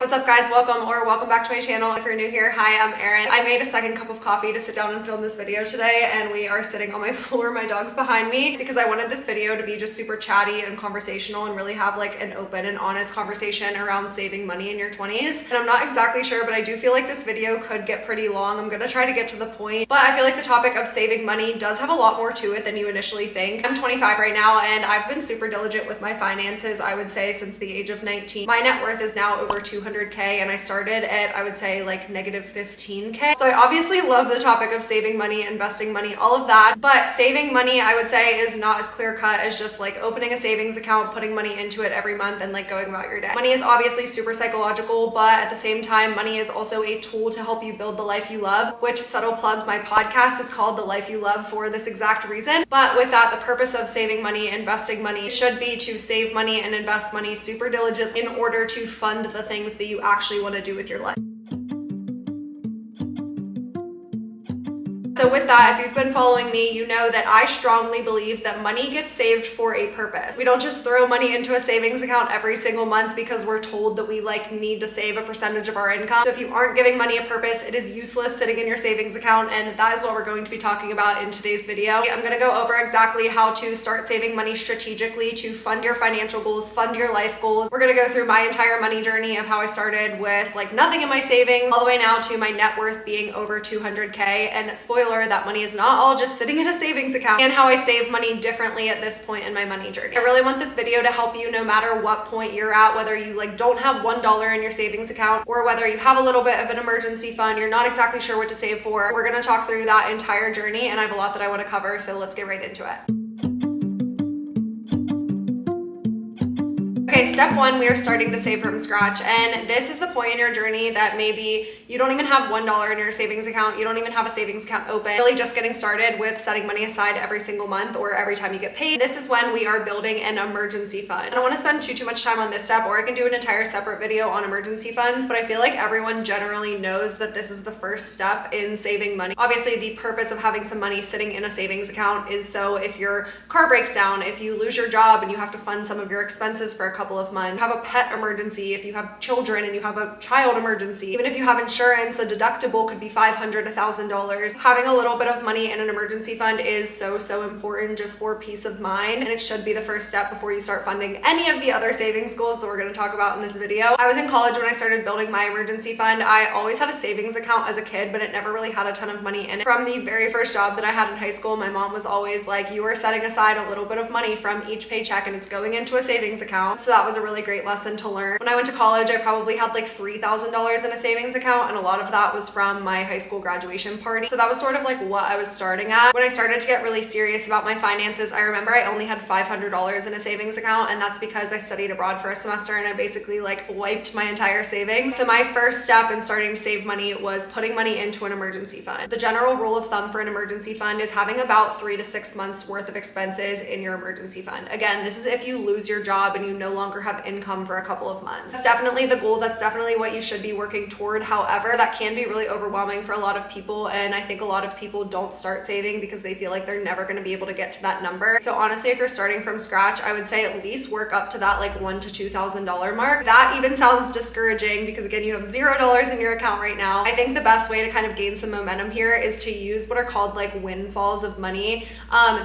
What's up guys, welcome back to my channel. If you're new here, hi, I'm Erin. I made a second cup of coffee to sit down and film this video today, and we are sitting on my floor, my dog's behind me, because I wanted this video to be just super chatty and conversational and really have like an open and honest conversation around saving money in your 20s. And I'm not exactly sure, but I do feel like this video could get pretty long. I'm gonna try to get to the point, but I feel like the topic of saving money does have a lot more to it than you initially think. I'm 25 right now, and I've been super diligent with my finances, I would say, since the age of 19. My net worth is now over 200K, and I started at, I would say, like negative 15K. So I obviously love the topic of saving money, investing money, all of that, but saving money, I would say, is not as clear cut as just like opening a savings account, putting money into it every month, and like going about your day. Money is obviously super psychological, but at the same time, money is also a tool to help you build the life you love, which, subtle plug, my podcast is called The Life You Love for this exact reason. But with that, the purpose of saving money, investing money should be to save money and invest money super diligently in order to fund the things that you actually want to do with your life. So with that, if you've been following me, you know that I strongly believe that money gets saved for a purpose. We don't just throw money into a savings account every single month because we're told that we like need to save a percentage of our income. So if you aren't giving money a purpose, it is useless sitting in your savings account, and that is what we're going to be talking about in today's video. I'm going to go over exactly how to start saving money strategically to fund your financial goals, fund your life goals. We're going to go through my entire money journey of how I started with like nothing in my savings all the way now to my net worth being over 200K, and spoiler, that money is not all just sitting in a savings account, and how I save money differently at this point in my money journey. I really want this video to help you no matter what point you're at, whether you like don't have $1 in your savings account or whether you have a little bit of an emergency fund, you're not exactly sure what to save for. We're going to talk through that entire journey, and I have a lot that I want to cover, so let's get right into it. Okay, step one, we are starting to save from scratch. And this is the point in your journey that maybe you don't even have $1 in your savings account. You don't even have a savings account open. Really just getting started with setting money aside every single month or every time you get paid. This is when we are building an emergency fund. I don't want to spend too much time on this step, or I can do an entire separate video on emergency funds, but I feel like everyone generally knows that this is the first step in saving money. Obviously, the purpose of having some money sitting in a savings account is so if your car breaks down, if you lose your job and you have to fund some of your expenses for a couple of months, have a pet emergency, if you have children and you have a child emergency, even if you have insurance, a deductible could be $500, $1,000. Having a little bit of money in an emergency fund is so important just for peace of mind, and it should be the first step before you start funding any of the other savings goals that we're going to talk about in this video. I was in college when I started building my emergency fund. I always had a savings account as a kid, but it never really had a ton of money in it. From the very first job that I had in high school, my mom was always like, you are setting aside a little bit of money from each paycheck and it's going into a savings account. So that was a really great lesson to learn. When I went to college, I probably had like $3,000 in a savings account, and a lot of that was from my high school graduation party. So that was sort of like what I was starting at. When I started to get really serious about my finances, I remember I only had $500 in a savings account, and that's because I studied abroad for a semester and I basically like wiped my entire savings. So my first step in starting to save money was putting money into an emergency fund. The general rule of thumb for an emergency fund is having about 3 to 6 months worth of expenses in your emergency fund. Again, this is if you lose your job and you no longer have income for a couple of months. That's definitely the goal. That's definitely what you should be working toward. However, that can be really overwhelming for a lot of people, and I think a lot of people don't start saving because they feel like they're never going to be able to get to that number. So honestly, if you're starting from scratch, I would say at least work up to that like $1,000 to $2,000 mark. That even sounds discouraging because again, you have $0 in your account right now. I think the best way to kind of gain some momentum here is to use what are called like windfalls of money.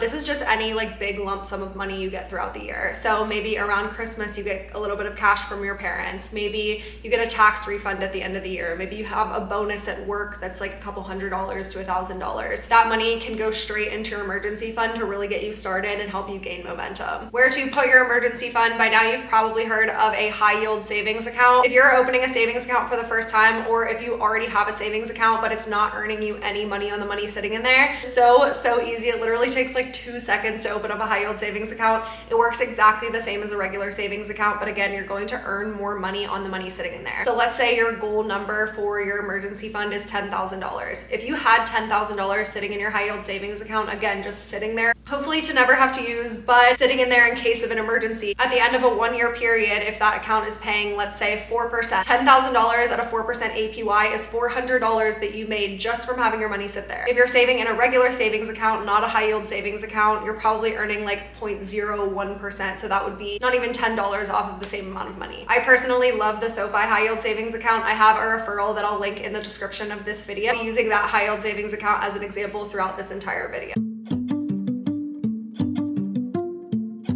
This is just any like big lump sum of money you get throughout the year. So maybe around Christmas, you get a little bit of cash from your parents. Maybe you get a tax refund at the end of the year. Maybe you have a bonus at work that's like a couple $100 to $1,000. That money can go straight into your emergency fund to really get you started and help you gain momentum. Where to put your emergency fund? By now you've probably heard of a high yield savings account. If you're opening a savings account for the first time, or if you already have a savings account but it's not earning you any money on the money sitting in there, so easy. It literally takes like 2 seconds to open up a high yield savings account. It works exactly the same as a regular savings account, but again, you're going to earn more money on the money sitting in there. So let's say your goal number for your emergency fund is $10,000. If you had $10,000 sitting in your high yield savings account, again, just sitting there, hopefully to never have to use, but sitting in there in case of an emergency. At the end of a 1-year period, if that account is paying, let's say 4%, $10,000 at a 4% APY is $400 that you made just from having your money sit there. If you're saving in a regular savings account, not a high yield savings account, you're probably earning like 0.01%. So that would be not even $10 off of the same amount of money. I personally love the SoFi high yield savings account. I have a referral that I'll link in the description of this video. I'm using that high yield savings account as an example throughout this entire video.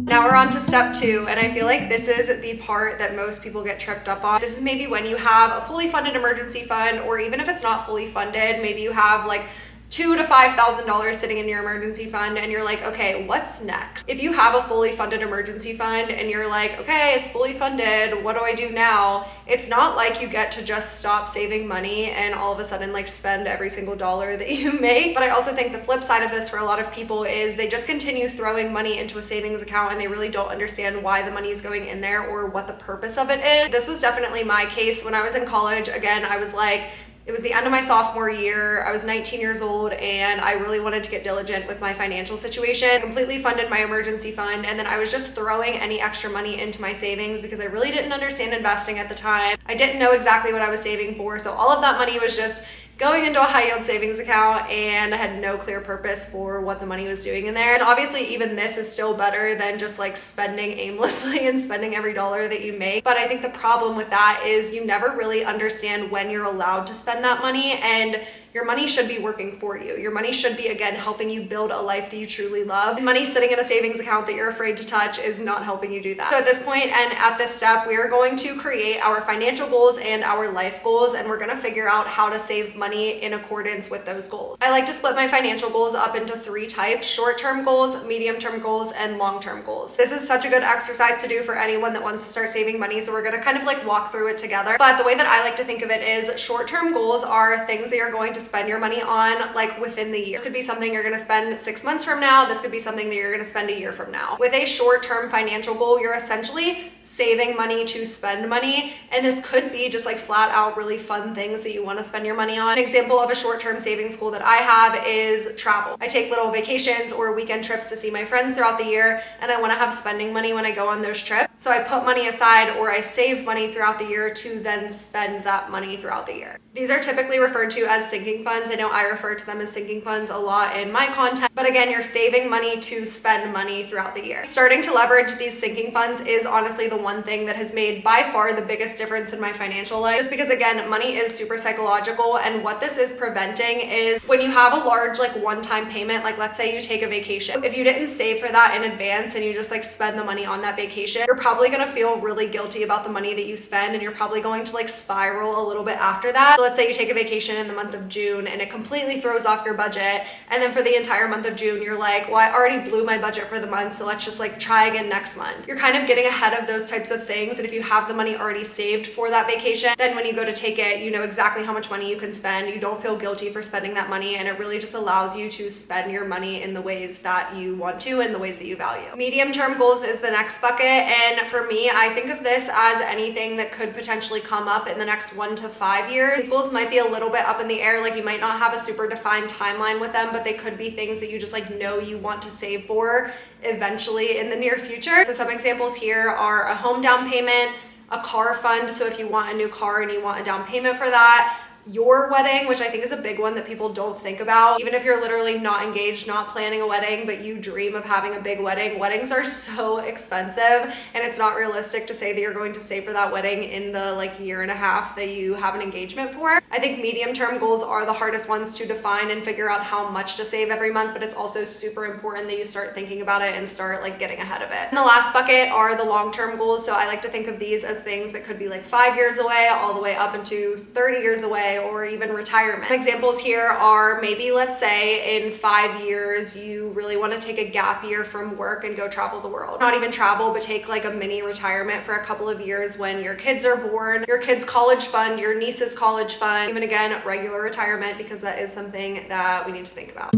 Now we're on to step 2, and I feel like this is the part that most people get tripped up on. This is maybe when you have a fully funded emergency fund, or even if it's not fully funded, maybe you have like $2,000 to $5,000 sitting in your emergency fund and you're like, okay, what's next? If you have a fully funded emergency fund and you're like, okay, it's fully funded, what do I do now? It's not like you get to just stop saving money and all of a sudden like spend every single dollar that you make. But I also think the flip side of this for a lot of people is they just continue throwing money into a savings account and they really don't understand why the money is going in there or what the purpose of it is. This was definitely my case when I was in college. Again, I was like, it was the end of my sophomore year. I was 19 years old and I really wanted to get diligent with my financial situation. I completely funded my emergency fund, and then I was just throwing any extra money into my savings because I really didn't understand investing at the time. I didn't know exactly what I was saving for, so all of that money was just going into a high yield savings account, and I had no clear purpose for what the money was doing in there. And obviously even this is still better than just like spending aimlessly and spending every dollar that you make. But I think the problem with that is you never really understand when you're allowed to spend that money, and your money should be working for you. Your money should be, again, helping you build a life that you truly love. And money sitting in a savings account that you're afraid to touch is not helping you do that. So at this point and at this step, we are going to create our financial goals and our life goals, and we're gonna figure out how to save money in accordance with those goals. I like to split my financial goals up into 3 types: short-term goals, medium-term goals, and long-term goals. This is such a good exercise to do for anyone that wants to start saving money, so we're gonna kind of like walk through it together. But the way that I like to think of it is short-term goals are things that you're going to spend your money on like within the year. This could be something you're gonna spend 6 months from now. This could be something that you're gonna spend a year from now. With a short-term financial goal, you're essentially saving money to spend money. And this could be just like flat out really fun things that you wanna spend your money on. An example of a short-term savings goal that I have is travel. I take little vacations or weekend trips to see my friends throughout the year, and I wanna have spending money when I go on those trips. So I put money aside or I save money throughout the year to then spend that money throughout the year. These are typically referred to as sinking funds. I know I refer to them as sinking funds a lot in my content, but again, you're saving money to spend money throughout the year. Starting to leverage these sinking funds is honestly the one thing that has made by far the biggest difference in my financial life, just because again, money is super psychological, and what this is preventing is when you have a large like one-time payment, like let's say you take a vacation. If you didn't save for that in advance and you just like spend the money on that vacation, you're probably gonna feel really guilty about the money that you spend, and you're probably going to like spiral a little bit after that. So let's say you take a vacation in the month of June and it completely throws off your budget, and then for the entire month of June you're like, well, I already blew my budget for the month, so let's just like try again next month. You're kind of getting ahead of those types of things, and if you have the money already saved for that vacation, then when you go to take it, you know exactly how much money you can spend. You don't feel guilty for spending that money, and it really just allows you to spend your money in the ways that you want to and the ways that you value. Medium-term goals is the next bucket, and for me, I think of this as anything that could potentially come up in the next 1 to 5 years. These goals might be a little bit up in the air, like you might not have a super defined timeline with them, but they could be things that you just like know you want to save for eventually in the near future. So some examples here are a home down payment, a car fund, so if you want a new car and you want a down payment for that, your wedding, which I think is a big one that people don't think about. Even if you're literally not engaged, not planning a wedding, but you dream of having a big wedding, weddings are so expensive, and it's not realistic to say that you're going to save for that wedding in the like year and a half that you have an engagement for. I think medium-term goals are the hardest ones to define and figure out how much to save every month, but it's also super important that you start thinking about it and start like getting ahead of it. And the last bucket are the long-term goals. So I like to think of these as things that could be like 5 years away, all the way up into 30 years away, or even retirement. Examples here are maybe let's say in 5 years you really want to take a gap year from work and go travel the world. Not even travel, but take like a mini retirement for a couple of years when your kids are born, your kids' college fund, your niece's college fund, even again regular retirement, because that is something that we need to think about.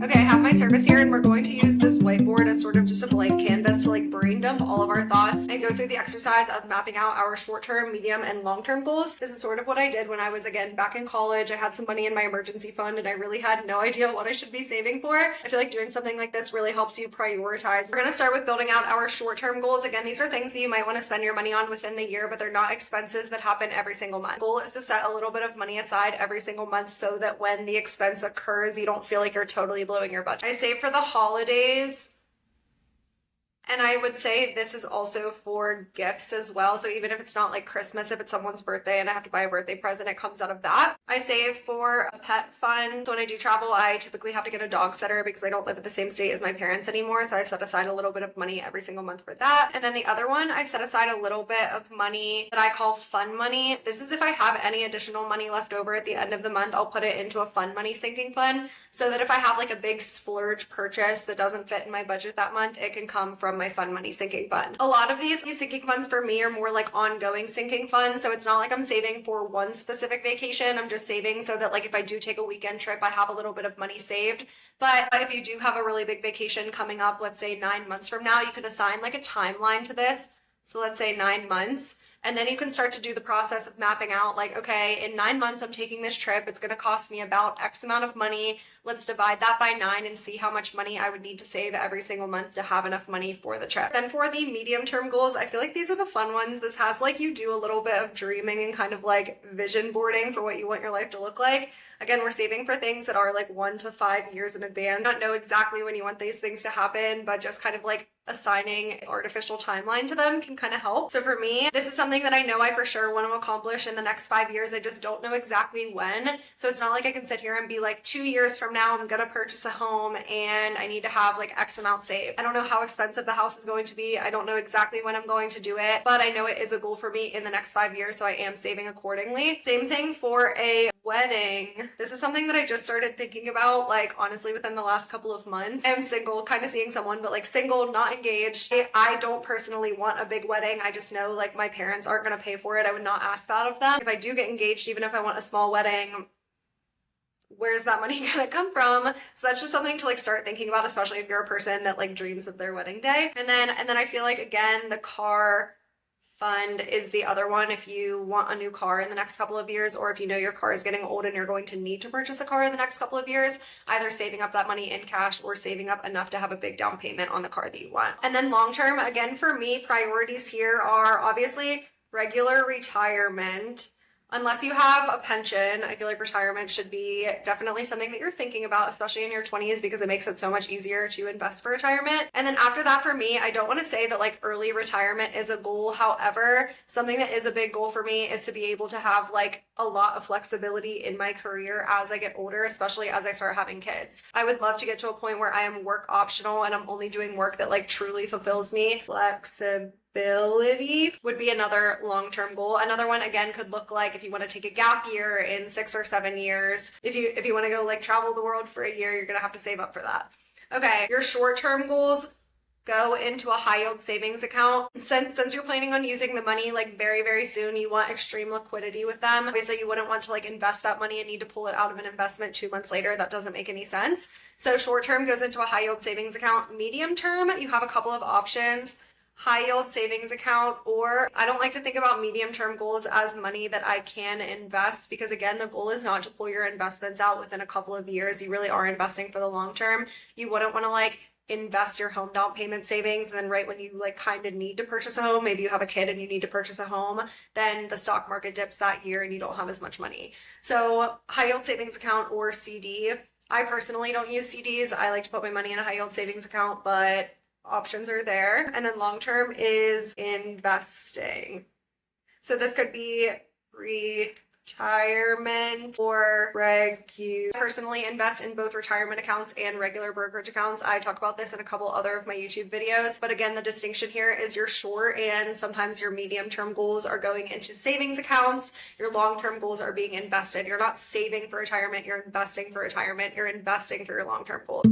Okay, I have my service here, and we're going to use this whiteboard as sort of just a blank canvas to like brain dump all of our thoughts and go through the exercise of mapping out our short-term, medium, and long-term goals. This is sort of what I did when I was, again, back in college. I had some money in my emergency fund and I really had no idea what I should be saving for. I feel like doing something like this really helps you prioritize. We're going to start with building out our short-term goals. Again, these are things that you might want to spend your money on within the year, but they're not expenses that happen every single month. The goal is to set a little bit of money aside every single month so that when the expense occurs, you don't feel like you're totally blowing your budget. I save for the holidays. And I would say this is also for gifts as well. So even if it's not like Christmas, if it's someone's birthday and I have to buy a birthday present, it comes out of that. I save for a pet fund. So when I do travel, I typically have to get a dog sitter because I don't live at the same state as my parents anymore. So I set aside a little bit of money every single month for that. And then the other one, I set aside a little bit of money that I call fun money. This is if I have any additional money left over at the end of the month, I'll put it into a fun money sinking fund so that if I have like a big splurge purchase that doesn't fit in my budget that month, it can come from my fun money sinking fund. A lot of these sinking funds for me are more like ongoing sinking funds. So it's not like I'm saving for one specific vacation. I'm just saving so that like if I do take a weekend trip, I have a little bit of money saved. But if you do have a really big vacation coming up, let's say 9 months from now, you can assign like a timeline to this. So let's say 9 months. And then you can start to do the process of mapping out like, okay, in 9 months, I'm taking this trip. It's going to cost me about X amount of money. Let's divide that by 9 and see how much money I would need to save every single month to have enough money for the trip. Then for the medium term goals, I feel like these are the fun ones. This has like you do a little bit of dreaming and kind of like vision boarding for what you want your life to look like. Again, we're saving for things that are like 1 to 5 years in advance. Not know exactly when you want these things to happen, but just kind of like assigning artificial timeline to them can kind of help. So for me, this is something that I know I for sure want to accomplish in the next 5 years. I just don't know exactly when. So it's not like I can sit here and be like 2 years from now, I'm going to purchase a home and I need to have like X amount saved. I don't know how expensive the house is going to be. I don't know exactly when I'm going to do it, but I know it is a goal for me in the next 5 years. So I am saving accordingly. Same thing for a wedding. This is something that I just started thinking about, like honestly within the last couple of months. I'm single, kind of seeing someone, but like single, not engaged. I don't personally want a big wedding. I just know like my parents aren't going to pay for it. I would not ask that of them. If I do get engaged, even if I want a small wedding, where's that money gonna come from? So that's just something to like start thinking about, especially if you're a person that like dreams of their wedding day. And then I feel like again, the car fund is the other one. If you want a new car in the next couple of years, or if you know your car is getting old and you're going to need to purchase a car in the next couple of years, either saving up that money in cash or saving up enough to have a big down payment on the car that you want. And then long term, again, for me, priorities here are obviously regular retirement. Unless you have a pension, I feel like retirement should be definitely something that you're thinking about, especially in your 20s, because it makes it so much easier to invest for retirement. And then after that, for me, I don't want to say that like early retirement is a goal. However, something that is a big goal for me is to be able to have like a lot of flexibility in my career as I get older, especially as I start having kids. I would love to get to a point where I am work optional and I'm only doing work that like truly fulfills me. Flexibility would be another long-term goal. Another one again could look like if you want to take a gap year in 6 or 7 years. If you want to go like travel the world for a year, you're gonna have to save up for that. Okay, your short-term goals go into a high yield savings account. Since you're planning on using the money like very, very soon, you want extreme liquidity with them. Obviously, you wouldn't want to like invest that money and need to pull it out of an investment 2 months later. That doesn't make any sense. So short term goes into a high yield savings account. Medium term, you have a couple of options. High yield savings account, or I don't like to think about medium term goals as money that I can invest, because again, the goal is not to pull your investments out within a couple of years. You really are investing for the long term. You wouldn't want to like invest your home down payment savings and then right when you like kind of need to purchase a home, maybe you have a kid and you need to purchase a home, then the stock market dips that year and you don't have as much money. So high yield savings account or CD. I personally don't use CDs. I like to put my money in a high yield savings account, but options are there. And then long term is investing. So this could be retirement or regular. I personally invest in both retirement accounts and regular brokerage accounts. I talk about this in a couple other of my YouTube videos. But again, the distinction here is your short and sometimes your medium term goals are going into savings accounts. Your long term goals are being invested. You're not saving for retirement. You're investing for retirement. You're investing for your long term goals.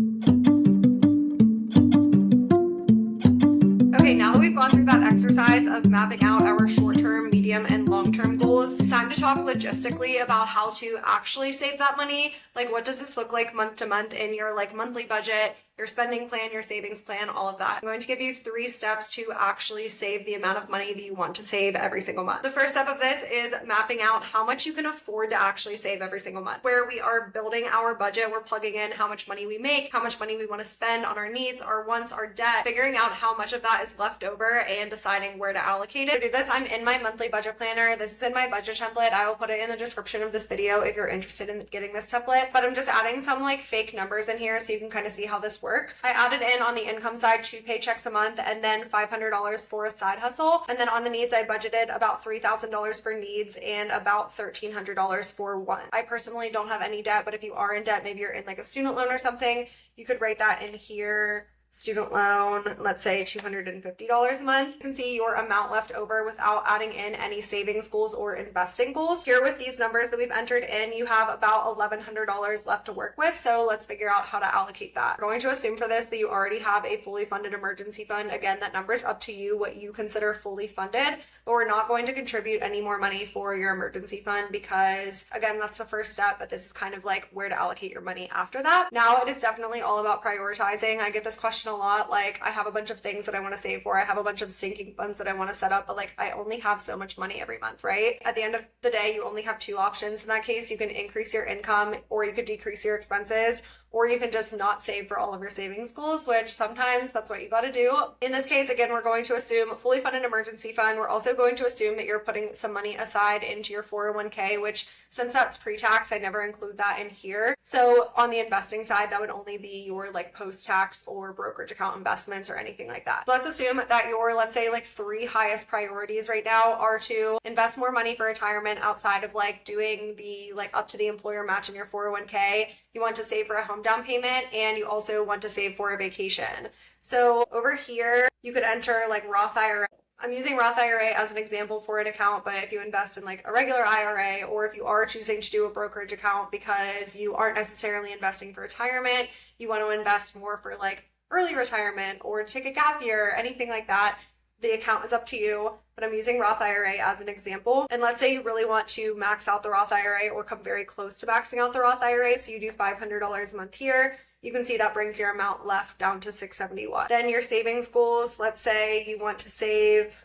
Okay, now that we've gone through that exercise of mapping out our short-term, medium, and long-term goals, it's time to talk logistically about how to actually save that money. Like, what does this look like month to month in your like monthly budget, your spending plan, your savings plan, all of that. I'm going to give you 3 steps to actually save the amount of money that you want to save every single month. The first step of this is mapping out how much you can afford to actually save every single month. Where we are building our budget, we're plugging in how much money we make, how much money we want to spend on our needs, our wants, our debt, figuring out how much of that is left over and deciding where to allocate it. To do this, I'm in my monthly budget planner. This is in my budget template. I will put it in the description of this video if you're interested in getting this template, but I'm just adding some like fake numbers in here so you can kind of see how this works. I added in on the income side 2 paychecks a month and then $500 for a side hustle. And then on the needs, I budgeted about $3,000 for needs and about $1,300 for wants. I personally don't have any debt, but if you are in debt, maybe you're in like a student loan or something, you could write that in here. Student loan, let's say $250 a month. You can see your amount left over without adding in any savings goals or investing goals. Here with these numbers that we've entered in, you have about $1,100 left to work with. So let's figure out how to allocate that. We're going to assume for this that you already have a fully funded emergency fund. Again, that number is up to you what you consider fully funded, but we're not going to contribute any more money for your emergency fund because again, that's the first step, but this is kind of like where to allocate your money after that. Now it is definitely all about prioritizing. I get this question a lot, like I have a bunch of things that I want to save for, I have a bunch of sinking funds that I want to set up, but like I only have so much money every month, right? At the end of the day, you only have 2 options. In that case, you can increase your income or you could decrease your expenses, or you can just not save for all of your savings goals, which sometimes that's what you got to do. In this case, again, we're going to assume a fully funded emergency fund. We're also going to assume that you're putting some money aside into your 401k, which since that's pre-tax, I never include that in here. So on the investing side, that would only be your like post-tax or brokerage account investments or anything like that. So let's assume that your, let's say like 3 highest priorities right now are to invest more money for retirement outside of like doing the like up to the employer match in your 401k. You want to save for a home down payment, and you also want to save for a vacation. So over here, you could enter like Roth IRA. I'm using Roth IRA as an example for an account, but if you invest in like a regular IRA, or if you are choosing to do a brokerage account because you aren't necessarily investing for retirement, you want to invest more for like early retirement or take a gap year, anything like that, the account is up to you, but I'm using Roth IRA as an example. And let's say you really want to max out the Roth IRA or come very close to maxing out the Roth IRA. So you do $500 a month here. You can see that brings your amount left down to $671. Then your savings goals, let's say you want to save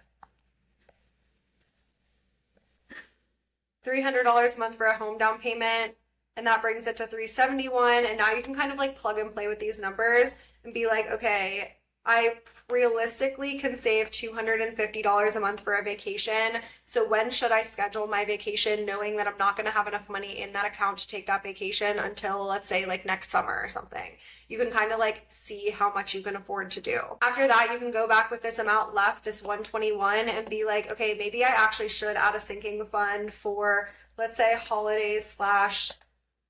$300 a month for a home down payment, and that brings it to $371. And now you can kind of like plug and play with these numbers and be like, okay, I realistically can save $250 a month for a vacation. So when should I schedule my vacation knowing that I'm not going to have enough money in that account to take that vacation until, let's say, like next summer or something? You can kind of like see how much you can afford to do. After that, you can go back with this amount left, this 121, and be like, okay, maybe I actually should add a sinking fund for, let's say, holidays /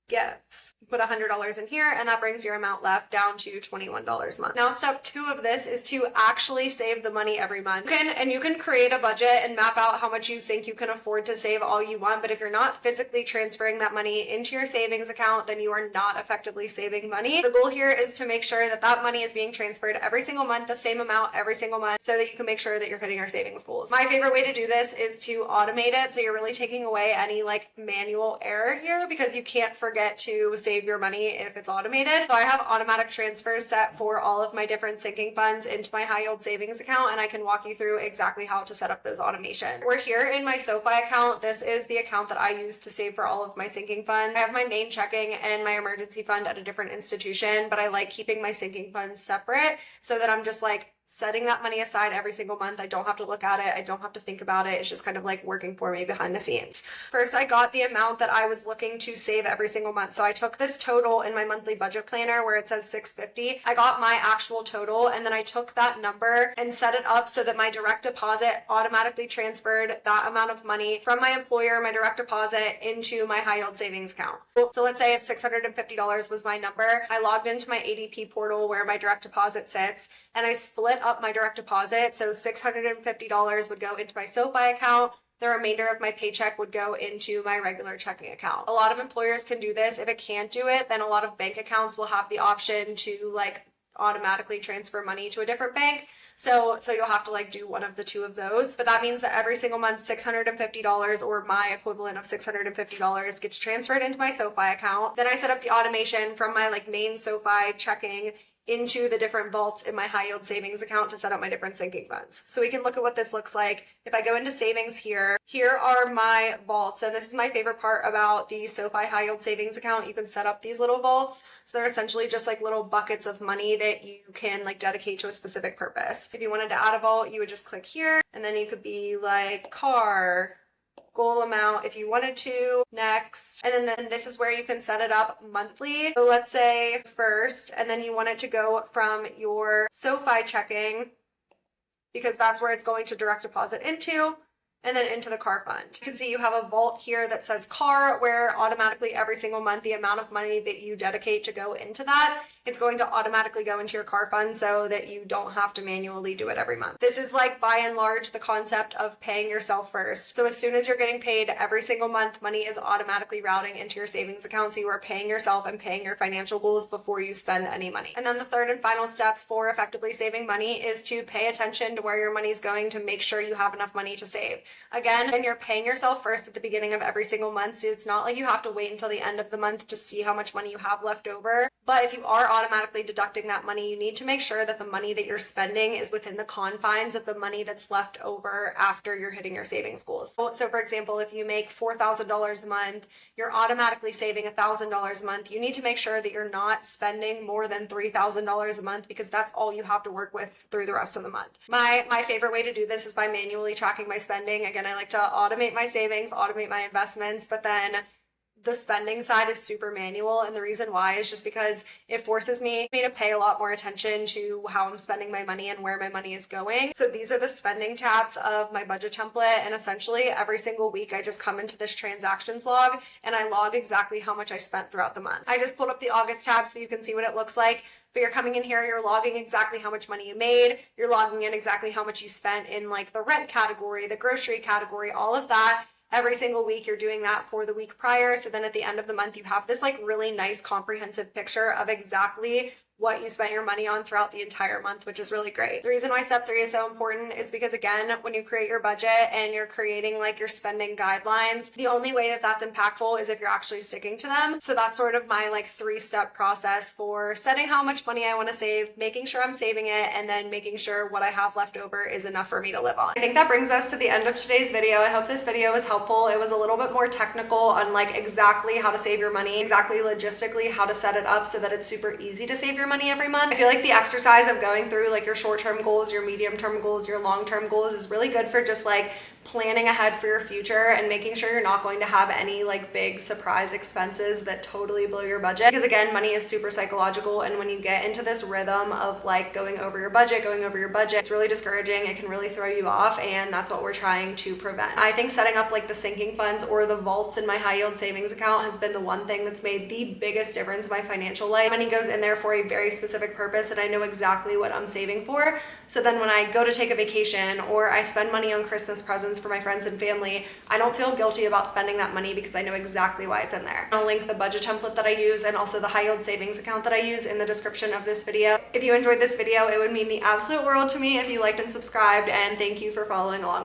gifts. Put $100 in here, and that brings your amount left down to $21 a month. Now, step 2 of this is to actually save the money every month. You can create a budget and map out how much you think you can afford to save all you want, but if you're not physically transferring that money into your savings account, then you are not effectively saving money. The goal here is to make sure that that money is being transferred every single month, the same amount every single month, so that you can make sure that you're hitting your savings goals. My favorite way to do this is to automate it, so you're really taking away any like manual error here, because you can't forget to save your money if it's automated. So I have automatic transfers set for all of my different sinking funds into my high yield savings account, and I can walk you through exactly how to set up those automations. We're here in my SoFi account. This is the account that I use to save for all of my sinking funds. I have my main checking and my emergency fund at a different institution, but I like keeping my sinking funds separate so that I'm just like setting that money aside every single month. I don't have to look at it. I don't have to think about it. It's just kind of like working for me behind the scenes. First, I got the amount that I was looking to save every single month. So I took this total in my monthly budget planner where it says $650. I got my actual total, and then I took that number and set it up so that my direct deposit automatically transferred that amount of money from my employer, my direct deposit, into my high yield savings account. So let's say if $650 was my number, I logged into my ADP portal where my direct deposit sits, and I split up my direct deposit. So $650 would go into my SoFi account. The remainder of my paycheck would go into my regular checking account. A lot of employers can do this. If it can't do it, then a lot of bank accounts will have the option to like automatically transfer money to a different bank. So you'll have to like do one of the two of those. But that means that every single month, $650 or my equivalent of $650 gets transferred into my SoFi account. Then I set up the automation from my like main SoFi checking into the different vaults in my high yield savings account to set up my different sinking funds. So we can look at what this looks like. If I go into savings here are my vaults. And this is my favorite part about the SoFi high yield savings account. You can set up these little vaults. So they're essentially just like little buckets of money that you can like dedicate to a specific purpose. If you wanted to add a vault, you would just click here and then you could be like car, goal amount if you wanted to, next. And then this is where you can set it up monthly. So let's say first, and then you want it to go from your SoFi checking because that's where it's going to direct deposit into, and then into the car fund. You can see you have a vault here that says car, where automatically every single month the amount of money that you dedicate to go into that, it's going to automatically go into your car fund so that you don't have to manually do it every month. This is like by and large the concept of paying yourself first. So as soon as you're getting paid every single month, money is automatically routing into your savings account. So you are paying yourself and paying your financial goals before you spend any money. And then the third and final step for effectively saving money is to pay attention to where your money is going to make sure you have enough money to save. Again, and you're paying yourself first at the beginning of every single month. So it's not like you have to wait until the end of the month to see how much money you have left over. But if you are automatically deducting that money, you need to make sure that the money that you're spending is within the confines of the money that's left over after you're hitting your savings goals. So for example, if you make $4,000 a month, you're automatically saving $1,000 a month. You need to make sure that you're not spending more than $3,000 a month because that's all you have to work with through the rest of the month. My favorite way to do this is by manually tracking my spending. Again, I like to automate my savings, automate my investments, but then the spending side is super manual, and the reason why is just because it forces me to pay a lot more attention to how I'm spending my money and where my money is going. So these are the spending tabs of my budget template, and essentially every single week I just come into this transactions log and I log exactly how much I spent throughout the month. I just pulled up the August tab so you can see what it looks like. But you're coming in here, you're logging exactly how much money you made, you're logging in exactly how much you spent in like the rent category, the grocery category, all of that. Every single week you're doing that for the week prior. So then at the end of the month, you have this like really nice comprehensive picture of exactly what you spent your money on throughout the entire month, which is really great. The reason why step 3 is so important is because, again, when you create your budget and you're creating like your spending guidelines, the only way that that's impactful is if you're actually sticking to them. So that's sort of my like 3-step process for setting how much money I want to save, making sure I'm saving it, and then making sure what I have left over is enough for me to live on. I think that brings us to the end of today's video. I hope this video was helpful. It was a little bit more technical on like exactly how to save your money, exactly logistically how to set it up so that it's super easy to save your money every month. I feel like the exercise of going through like your short-term goals, your medium-term goals, your long-term goals is really good for just like planning ahead for your future and making sure you're not going to have any like big surprise expenses that totally blow your budget. Because again, money is super psychological, and when you get into this rhythm of like going over your budget, it's really discouraging. It can really throw you off, and that's what we're trying to prevent. I think setting up like the sinking funds or the vaults in my high yield savings account has been the one thing that's made the biggest difference in my financial life. Money goes in there for a very specific purpose, and I know exactly what I'm saving for. So then when I go to take a vacation or I spend money on Christmas presents for my friends and family, I don't feel guilty about spending that money because I know exactly why it's in there. I'll link the budget template that I use and also the high yield savings account that I use in the description of this video. If you enjoyed this video, it would mean the absolute world to me if you liked and subscribed, and thank you for following along.